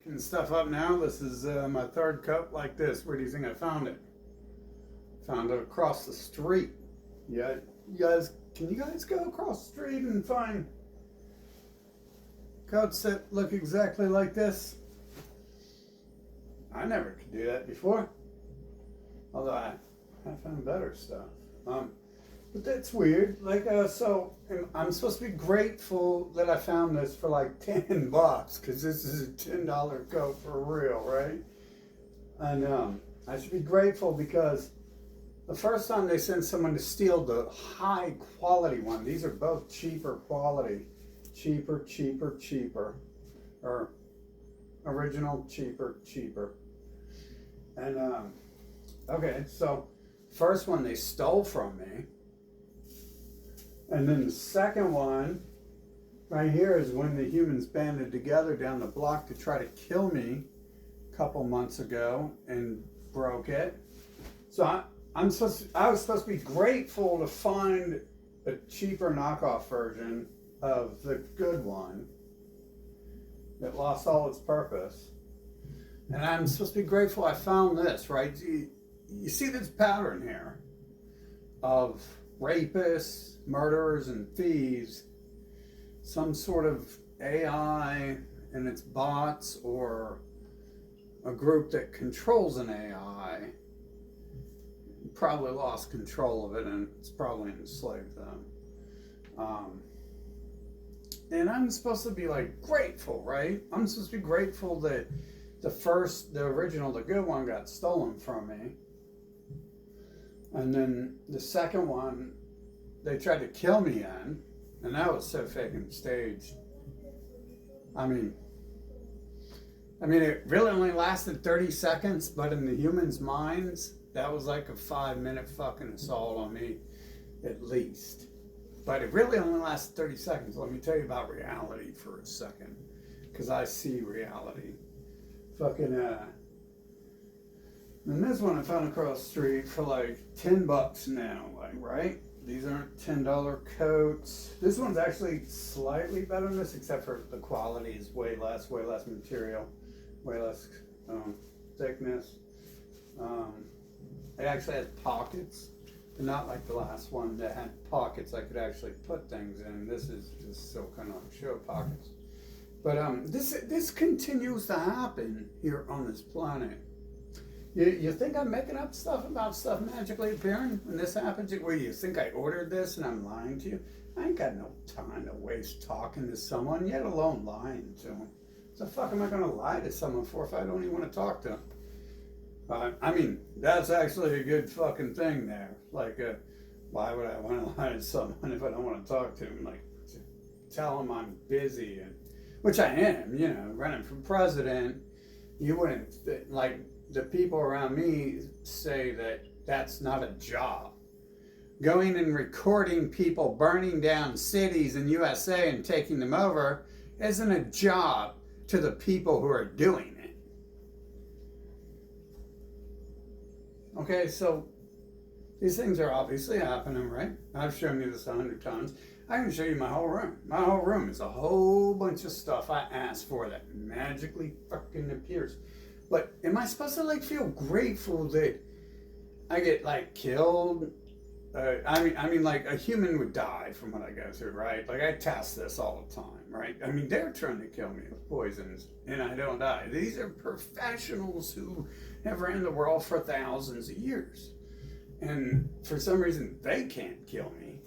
picking stuff up now. This is my third cup like this. Where do you think I found it? Found it across the street. Yeah, can you guys go across the street and find cups that look exactly like this? I never could do that before. Although I found better stuff. But that's weird. I'm supposed to be grateful that I found this for like $10 because this is a $10 coat for real, right? And I should be grateful because the first time they sent someone to steal the high quality one, these are both cheaper quality, cheaper, or original, cheaper. And okay, so first one they stole from me. And then the second one, right here, is when the humans banded together down the block to try to kill me a couple months ago and broke it. So I was supposed to be grateful to find a cheaper knockoff version of the good one that lost all its purpose. And I'm supposed to be grateful I found this, right? You see this pattern here of rapists, murderers, and thieves, some sort of AI and its bots or a group that controls an AI probably lost control of it and it's probably enslaved them. And I'm supposed to be like grateful, right? I'm supposed to be grateful that the original, the good one got stolen from me. And then the second one, they tried to kill me in, and that was so fucking staged. I mean, it really only lasted 30 seconds, but in the humans' minds, that was like a 5-minute fucking assault on me, at least. But it really only lasted 30 seconds. Let me tell you about reality for a second, because I see reality. And this one I found across the street for like $10 now, like, right? These aren't $10 coats. This one's actually slightly better than this, except for the quality is way less material, way less thickness. It actually has pockets, but not like the last one that had pockets I could actually put things in. This is just so kind of like show pockets. But this continues to happen here on this planet. You think I'm making up stuff about stuff magically appearing when this happens? Where you think I ordered this and I'm lying to you? I ain't got no time to waste talking to someone, yet alone lying to them. So the fuck am I going to lie to someone for if I don't even want to talk to them? That's actually a good fucking thing there. Like, why would I want to lie to someone if I don't want to talk to them? Like, tell them I'm busy, which I am, running for president. You wouldn't, like, the people around me say that that's not a job. Going and recording people burning down cities in USA and taking them over isn't a job to the people who are doing it. Okay, so these things are obviously happening, right? I've shown you this 100 times. I can show you my whole room. My whole room is a whole bunch of stuff I asked for that magically fucking appears. But am I supposed to like feel grateful that I get like killed? Like a human would die from what I go through, right? Like I test this all the time, right? They're trying to kill me with poisons and I don't die. These are professionals who have ran the world for thousands of years. And for some reason, they can't kill me.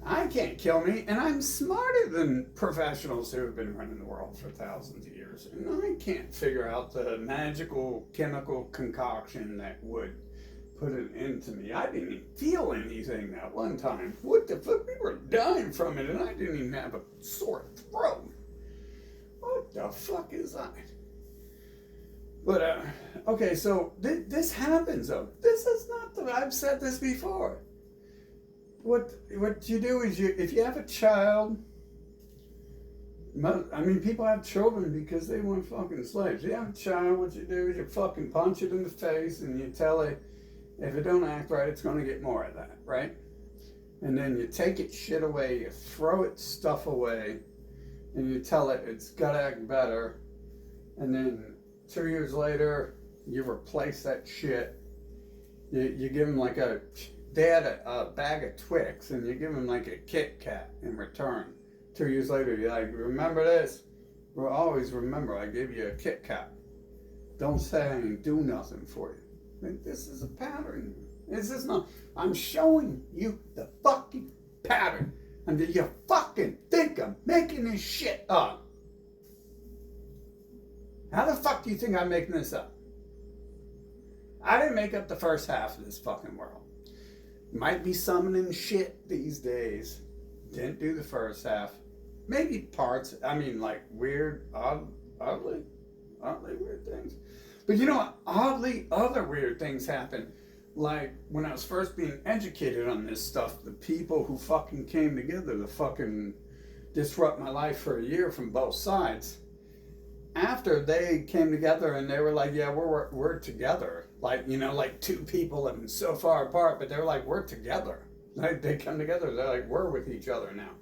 I can't kill me, and I'm smarter than professionals who have been running the world for thousands of years. And I can't figure out the magical chemical concoction that would put an end to me. I didn't even feel anything that one time. What the fuck? We were dying from it, and I didn't even have a sore throat. What the fuck is that? But, okay, so this happens, though. This is not I've said this before. What you do is if you have a child, people have children because they want fucking slaves. You have a child, what you do is you fucking punch it in the face and you tell it, if it don't act right, it's going to get more of that, right? And then you take its shit away, you throw its stuff away, and you tell it it's got to act better, and then 2 years later, you replace that shit. You give them like they had a bag of Twix, and you give them like a Kit Kat in return. 2 years later, you're like, remember this? Well, always remember, I gave you a Kit Kat. Don't say I ain't do nothing for you. Like, this is a pattern. This is not. I'm showing you the fucking pattern. And do you fucking think I'm making this shit up? How the fuck do you think I'm making this up? I didn't make up the first half of this fucking world. Might be summoning shit these days. Didn't do the first half. Maybe parts. I mean, like weird, oddly weird things. But you know what? Oddly, other weird things happen. Like when I was first being educated on this stuff, the people who fucking came together to fucking disrupt my life for a year from both sides. After they came together and they were like, yeah, we're together. Like, you know, like two people that been so far apart, but they're like, we're together. Like they come together, they're like, we're with each other now.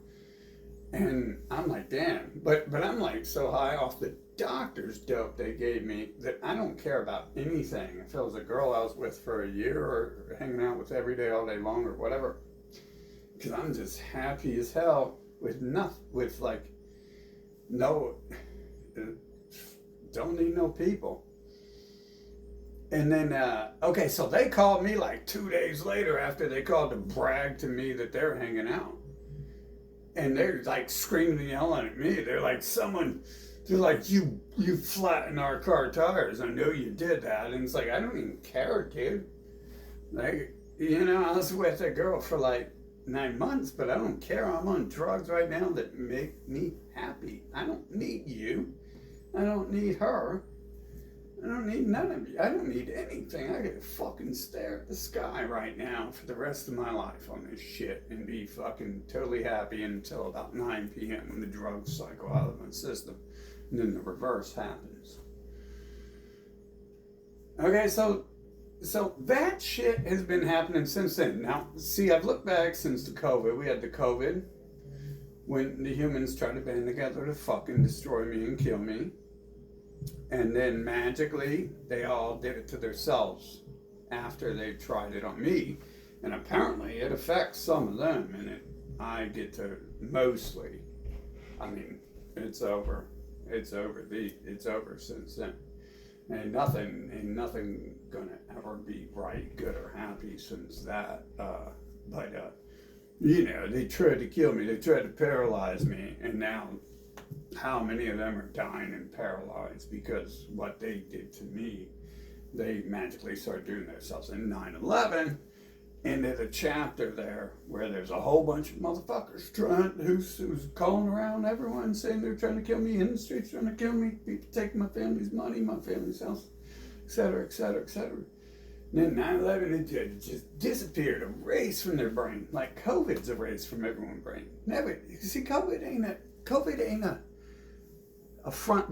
And I'm like, damn. But I'm like so high off the doctor's dope they gave me that I don't care about anything. If it was a girl I was with for a year or hanging out with every day, all day long or whatever. Because I'm just happy as hell with nothing, with like, no, don't need no people. And then, okay, so they called me like 2 days later after they called to brag to me that they're hanging out. And they're like screaming and yelling at me. They're like, they're like, you flattened our car tires. I know you did that. And it's like, I don't even care, dude. Like, you know, I was with a girl for like 9 months, but I don't care. I'm on drugs right now that make me happy. I don't need you. I don't need her. I don't need none of you. I don't need anything. I could fucking stare at the sky right now for the rest of my life on this shit and be fucking totally happy until about 9 p.m. when the drugs cycle out of my system. And then the reverse happens. Okay, so that shit has been happening since then. Now, see, I've looked back since the COVID. We had the COVID when the humans tried to band together to fucking destroy me and kill me. And then magically, they all did it to themselves after they tried it on me. And apparently, it affects some of them. And I get to mostly, I mean, it's over. It's over. It's over since then. Ain't nothing gonna ever be right, good, or happy since that. But you know, they tried to kill me. They tried to paralyze me. And now, how many of them are dying and paralyzed because what they did to me, they magically started doing themselves. In 9/11, ended a chapter there where there's a whole bunch of motherfuckers who's calling around everyone saying they're trying to kill me in the streets, trying to kill me, people taking my family's money, my family's house, etc., etc., etc. And then 9/11, it just disappeared, erased from their brain, like COVID's erased from everyone's brain. Never, you see, COVID ain't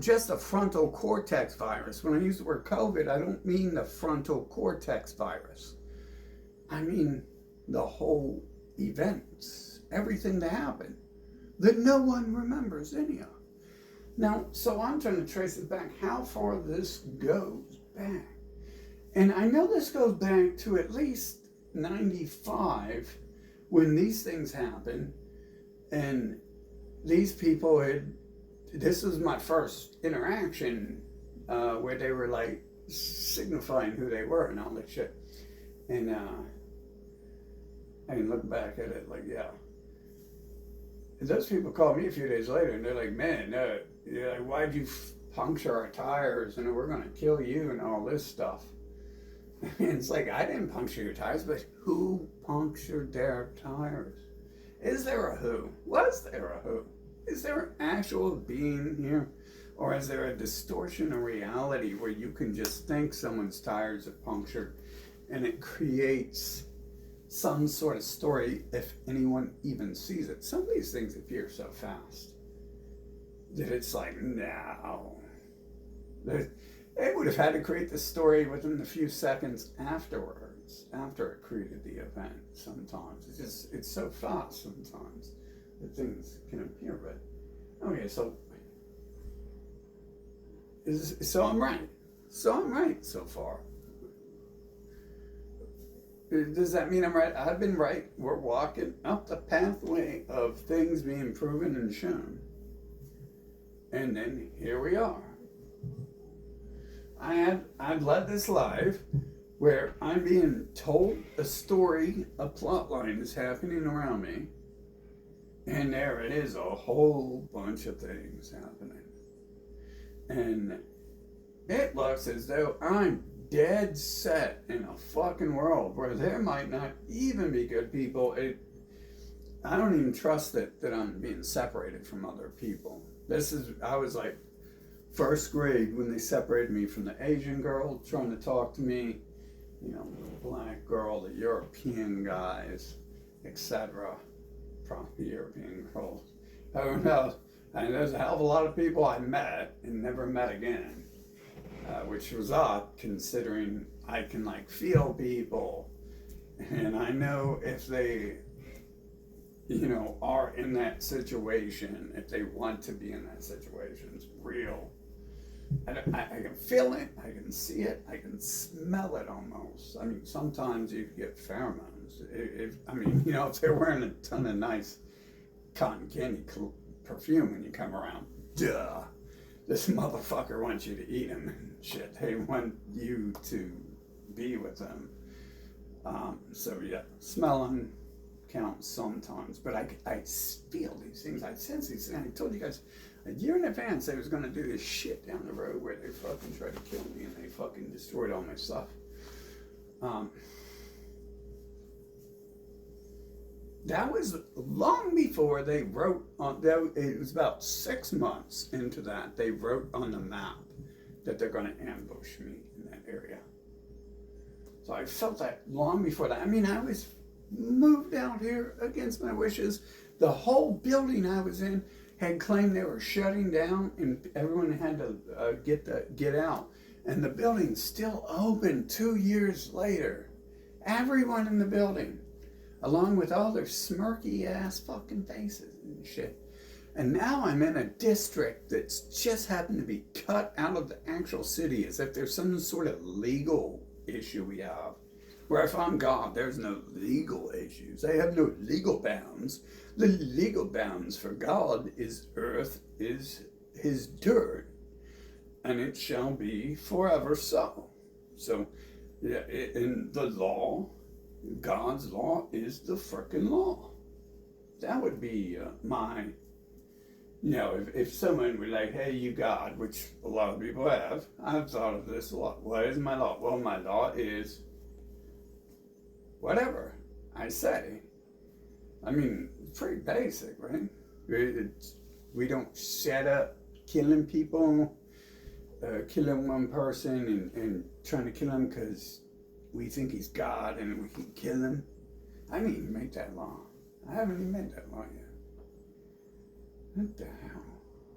just a frontal cortex virus. When I use the word COVID, I don't mean the frontal cortex virus. I mean the whole events, everything that happened that no one remembers anyhow. Now, so I'm trying to trace it back, how far this goes back. And I know this goes back to at least 95 when these things happened, and these people this was my first interaction where they were like signifying who they were and all that shit. And I can look back at it like, yeah. And those people called me a few days later and they're like, man, like, why'd you puncture our tires and we're going to kill you and all this stuff. And it's like, I didn't puncture your tires, but who punctured their tires? Is there a who? Was there a who? Is there an actual being here? Or is there a distortion of reality where you can just think someone's tires are punctured and it creates some sort of story if anyone even sees it? Some of these things appear so fast that it's like, no. They would have had to create the story within a few seconds afterwards, after it created the event sometimes. It's so fast sometimes that things can appear. But okay, so So I'm right. So I'm right so far. Does that mean I'm right? I've been right. We're walking up the pathway of things being proven and shown. And then here we are. I've led this life where I'm being told a story, a plot line is happening around me, and there it is, a whole bunch of things happening. And it looks as though I'm dead set in a fucking world where there might not even be good people. I don't even trust that I'm being separated from other people. I was like first grade when they separated me from the Asian girl trying to talk to me, the black girl, the European guys, etc. Probably European girls. Who knows? And there's a hell of a lot of people I met and never met again, which was odd considering I can feel people, and I know if they, are in that situation, if they want to be in that situation. It's real. I can feel it, I can see it, I can smell it almost. I mean, sometimes you get pheromones. If they're wearing a ton of nice cotton candy perfume when you come around, duh, this motherfucker wants you to eat him and shit. They want you to be with them. So yeah, smelling counts sometimes, but I feel these things, I sense these things. I told you guys a year in advance they was going to do this shit down the road where they fucking tried to kill me and they fucking destroyed all my stuff. That was long before they wrote on that. It was about 6 months into that they wrote on the map that they're going to ambush me in that area. So I felt that long before that. I mean, I was moved out here against my wishes. The whole building I was in had claimed they were shutting down and everyone had to get out. And the building's still open 2 years later. Everyone in the building, along with all their smirky ass fucking faces and shit. And now I'm in a district that's just happened to be cut out of the actual city as if there's some sort of legal issue we have. Where if I'm God, there's no legal issues. They have no legal bounds. The legal bounds for God is earth, is his dirt, and it shall be forever so. So, yeah, in the law, God's law is the frickin' law. That would be my, if someone were like, hey, you God, which a lot of people have, I've thought of this a lot. What is my law? Well, my law is whatever I say. I mean, it's pretty basic, right? We don't set up killing people, killing one person and trying to kill him because we think he's God and we can kill him. I didn't even make that law. I haven't even made that law yet. What the hell?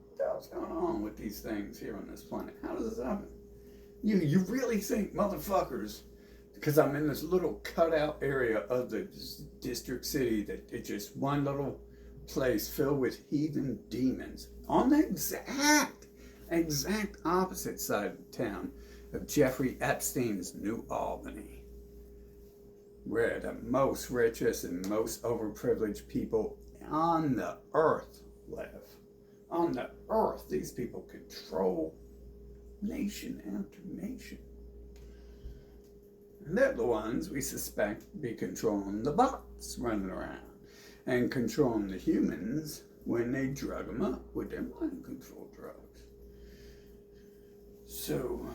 What the hell's going on with these things here on this planet? How does this happen? You really think, motherfuckers, because I'm in this little cutout area of the district city that it's just one little place filled with heathen demons on the exact opposite side of town of Jeffrey Epstein's New Albany, where the most richest and most overprivileged people on the earth live. On the earth, these people control nation after nation. And they're the ones we suspect be controlling the bots running around and controlling the humans when they drug them up with their mind control drugs. So,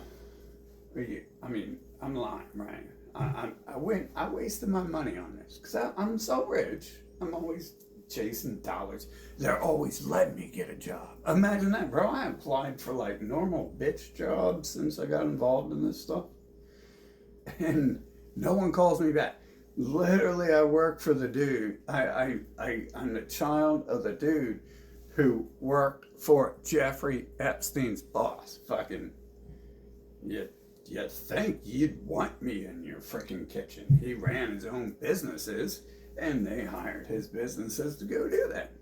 I'm lying, right? I wasted my money on this because I'm so rich. I'm always chasing dollars. They're always letting me get a job. Imagine that, bro. I applied for normal bitch jobs since I got involved in this stuff. And no one calls me back. Literally, I work for the dude. I'm the child of the dude who worked for Jeffrey Epstein's boss. Fucking, you think you'd want me in your freaking kitchen. He ran his own businesses, and they hired his businesses to go do that.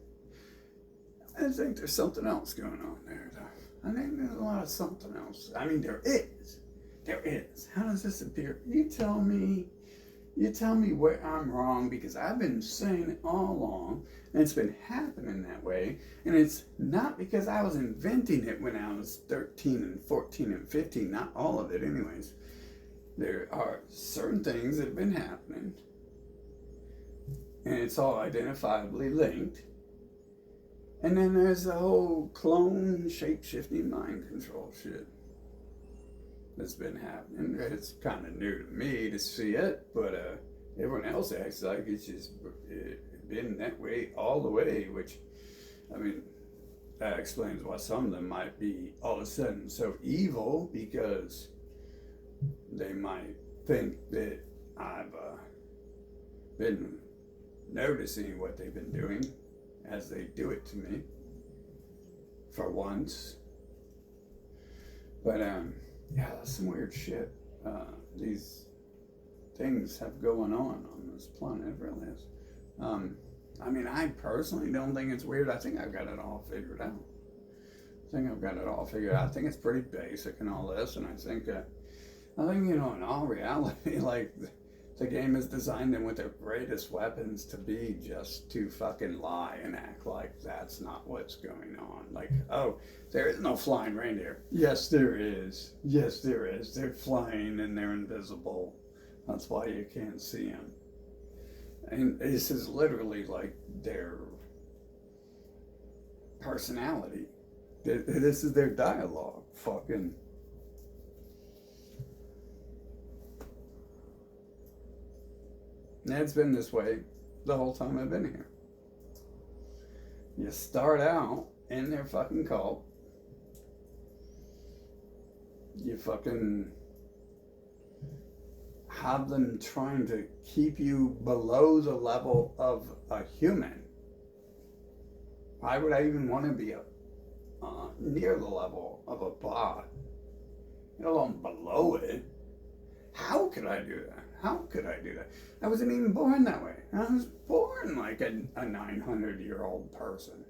I think there's something else going on there, though. I think there's a lot of something else. I mean, there is. There is. How does this appear? You tell me where I'm wrong, because I've been saying it all along, and it's been happening that way. And it's not because I was inventing it when I was 13 and 14 and 15, not all of it, anyways. There are certain things that have been happening, and it's all identifiably linked. And then there's the whole clone shape-shifting mind control shit that's been happening. It's kind of new to me to see it, but everyone else acts like it's just been that way all the way, which, I mean, that explains why some of them might be all of a sudden so evil, because they might think that I've been noticing what they've been doing as they do it to me for once. But yeah, that's some weird shit these things have going on this planet. It really is. I mean, I personally don't think it's weird. I think I've got it all figured out. I think it's pretty basic and all this, and I think, you know, in all reality, like, the game is designed them with their greatest weapons to be just to fucking lie and act like that's not what's going on. Like, oh, there is no flying reindeer. Yes, there is. Yes, there is. They're flying and they're invisible. That's why you can't see them. And this is literally like their personality. This is their dialogue. Fucking. And it's been this way the whole time I've been here. You start out in their fucking cult. You fucking have them trying to keep you below the level of a human. Why would I even want to be near the level of a bot, let alone below it? How could I do that? I wasn't even born that way. I was born like a 900-year-old person.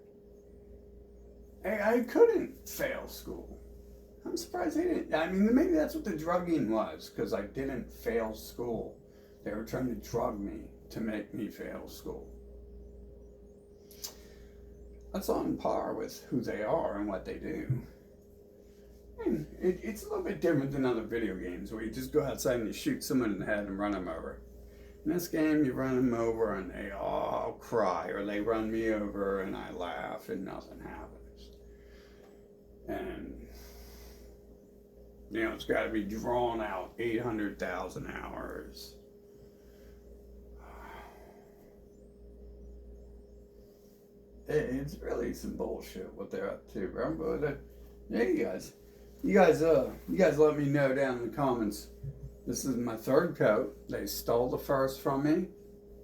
I couldn't fail school. I'm surprised they didn't. I mean, maybe that's what the drugging was, because I didn't fail school. They were trying to drug me to make me fail school. That's on par with who they are and what they do. And it's a little bit different than other video games where you just go outside and you shoot someone in the head and run them over. In this game, you run them over and they all cry, or they run me over and I laugh and nothing happens. And, you know, it's got to be drawn out 800,000 hours. It's really some bullshit what they're up to, bro. But yeah, you guys let me know down in the comments. This is my third coat. They stole the first from me.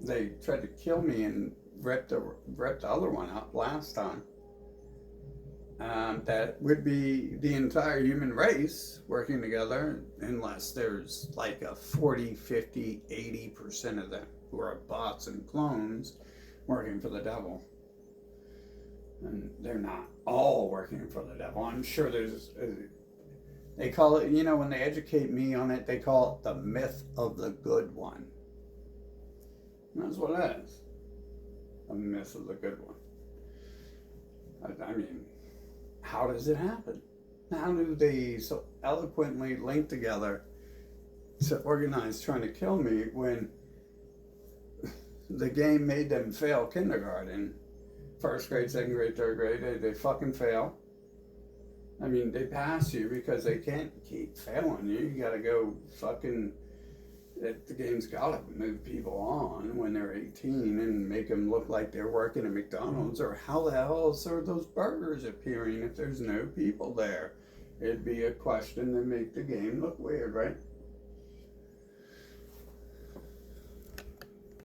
They tried to kill me and ripped the other one out last time. That would be the entire human race working together, unless there's like a 40, 50, 80% of them who are bots and clones working for the devil. And they're not all working for the devil. I'm sure there's, they call it, you know, when they educate me on it, they call it the myth of the good one. And that's what it is. A myth of the good one. I mean, how does it happen? How do they so eloquently link together to organize trying to kill me when the game made them fail kindergarten? First grade, second grade, third grade, they fucking fail. I mean, they pass you because they can't keep failing you. You gotta go fucking, the game's gotta move people on when they're 18 and make them look like they're working at McDonald's, or how the hell are those burgers appearing if there's no people there? It'd be a question that make the game look weird, right?